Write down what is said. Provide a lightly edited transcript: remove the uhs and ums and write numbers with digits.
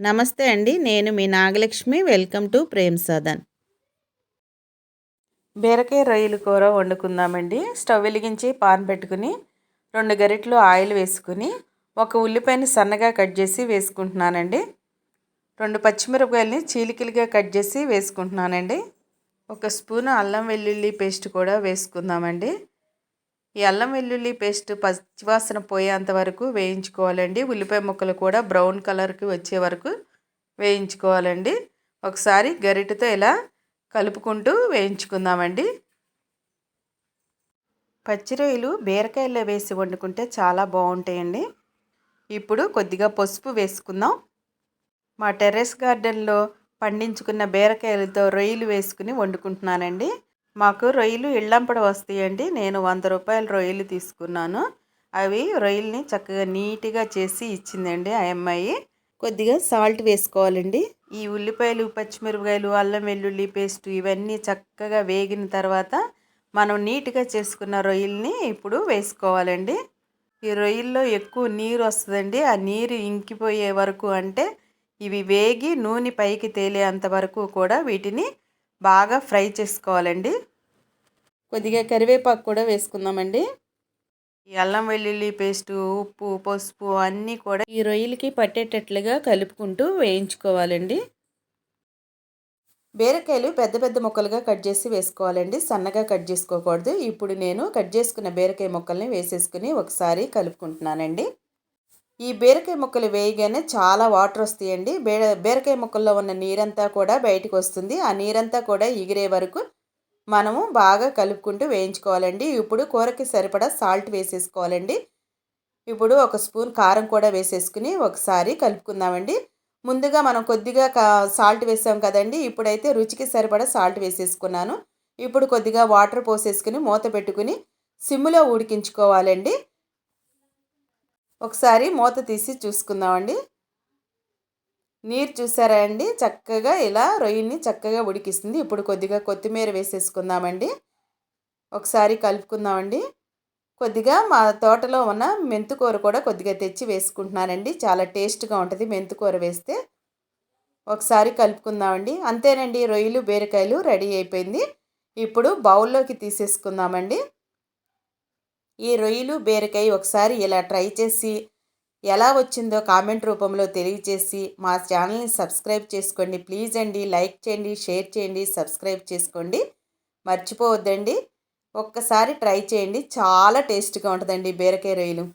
నమస్తే అండి. నేను మీ నాగలక్ష్మి. Welcome to Prem Sadhan. బీరకాయ రొయ్యల కూర వండుకుందామండి. స్టవ్ వెలిగించి పాన్ పెట్టుకుని 2 గరిటెలు ఆయిల్ వేసుకుని ఒక ఉల్లిపాయని సన్నగా కట్ చేసి వేసుకుంటున్నానండి. 2 పచ్చిమిరపకాయలని చీలికలుగా కట్ చేసి వేసుకుంటున్నానండి. 1 స్పూను అల్లం వెల్లుల్లి పేస్ట్ కూడా వేసుకుందామండి. ఈ అల్లం వెల్లుల్లి పేస్ట్ పచ్చివాసన పోయేంత వరకు వేయించుకోవాలండి. ఉల్లిపాయ ముక్కలు కూడా బ్రౌన్ కలర్కి వచ్చే వరకు వేయించుకోవాలండి. ఒకసారి గరిటెతో ఇలా కలుపుకుంటూ వేయించుకుందామండి. పచ్చి రొయ్యలు బీరకాయల్లో వేసి వండుకుంటే చాలా బాగుంటాయండి. ఇప్పుడు కొద్దిగా పసుపు వేసుకుందాం. మా టెర్రస్ గార్డెన్లో పండించుకున్న బీరకాయలతో రొయ్యలు వేసుకుని వండుకుంటున్నానండి. మాకు రొయ్యలు ఇళ్ళంపడ వస్తాయండి. నేను 100 రూపాయల రొయ్యలు తీసుకున్నాను. అవి రొయ్యల్ని చక్కగా నీట్గా చేసి ఇచ్చిందండి ఆ అమ్మాయి. కొద్దిగా సాల్ట్ వేసుకోవాలండి. ఈ ఉల్లిపాయలు, పచ్చిమిరపకాయలు, అల్లం వెల్లుల్లి పేస్ట్ ఇవన్నీ చక్కగా వేగిన తర్వాత మనం నీట్గా చేసుకున్న రొయ్యల్ని ఇప్పుడు వేసుకోవాలండి. ఈ రొయ్యల్లో ఎక్కువ నీరు వస్తుందండి. ఆ నీరు ఇంకిపోయే వరకు, అంటే ఇవి వేగి నూనె పైకి తేలేంత వరకు కూడా వీటిని బాగా ఫ్రై చేసుకోవాలండి. కొద్దిగా కరివేపాకు కూడా వేసుకుందామండి. ఈ అల్లం వెల్లుల్లి పేస్టు, ఉప్పు, పసుపు అన్నీ కూడా ఈ రొయ్యలకి పట్టేటట్లుగా కలుపుకుంటూ వేయించుకోవాలండి. బీరకాయలు పెద్ద పెద్ద ముక్కలుగా కట్ చేసి వేసుకోవాలండి. సన్నగా కట్ చేసుకోకూడదు. ఇప్పుడు నేను కట్ చేసుకున్న బీరకాయ ముక్కల్ని వేసేసుకుని ఒకసారి కలుపుకుంటున్నానండి. ఈ బీరకాయ ముక్కలు వేయగానే చాలా వాటర్ వస్తాయండి. బీరకాయ ముక్కల్లో ఉన్న నీరంతా కూడా బయటకు వస్తుంది. ఆ నీరంతా కూడా ఎగిరే వరకు మనము బాగా కలుపుకుంటూ వేయించుకోవాలండి. ఇప్పుడు కూరకి సరిపడా సాల్ట్ వేసేసుకోవాలండి. ఇప్పుడు 1 స్పూన్ కారం కూడా వేసేసుకుని ఒకసారి కలుపుకుందామండి. ముందుగా మనం కొద్దిగా సాల్ట్ వేసాం కదండి. ఇప్పుడైతే రుచికి సరిపడా సాల్ట్ వేసేసుకున్నాను. ఇప్పుడు కొద్దిగా వాటర్ పోసేసుకుని మూత పెట్టుకుని సిమ్లో ఉడికించుకోవాలండి. ఒకసారి మూత తీసి చూసుకుందామండి. నీరు చూసారా అండి, చక్కగా ఇలా రొయ్యల్ని చక్కగా ఉడికిస్తుంది. ఇప్పుడు కొద్దిగా కొత్తిమీర వేసేసుకుందామండి. ఒకసారి కలుపుకుందామండి. కొద్దిగా మా తోటలో ఉన్న మెంతికూర కూడా కొద్దిగా తెచ్చి వేసుకుంటున్నానండి. చాలా టేస్ట్గా ఉంటుంది మెంతికూర వేస్తే. ఒకసారి కలుపుకుందామండి. అంతేనండి, రొయ్యలు బీరకాయలు రెడీ అయిపోయింది. ఇప్పుడు బౌల్లోకి తీసేసుకుందామండి. ఈ రొయ్యలు బీరకాయ ఒకసారి ఇలా ట్రై చేసి ఎలా వచ్చిందో కామెంట్ రూపంలో తెలియజేసి మా ఛానల్ని సబ్స్క్రైబ్ చేసుకోండి. ప్లీజ్ అండి, లైక్ చేయండి, షేర్ చేయండి, సబ్స్క్రైబ్ చేసుకోండి. మర్చిపోవద్దండి. ఒక్కసారి ట్రై చేయండి. చాలా టేస్ట్గా ఉంటుందండి బీరకాయ రొయ్యలు.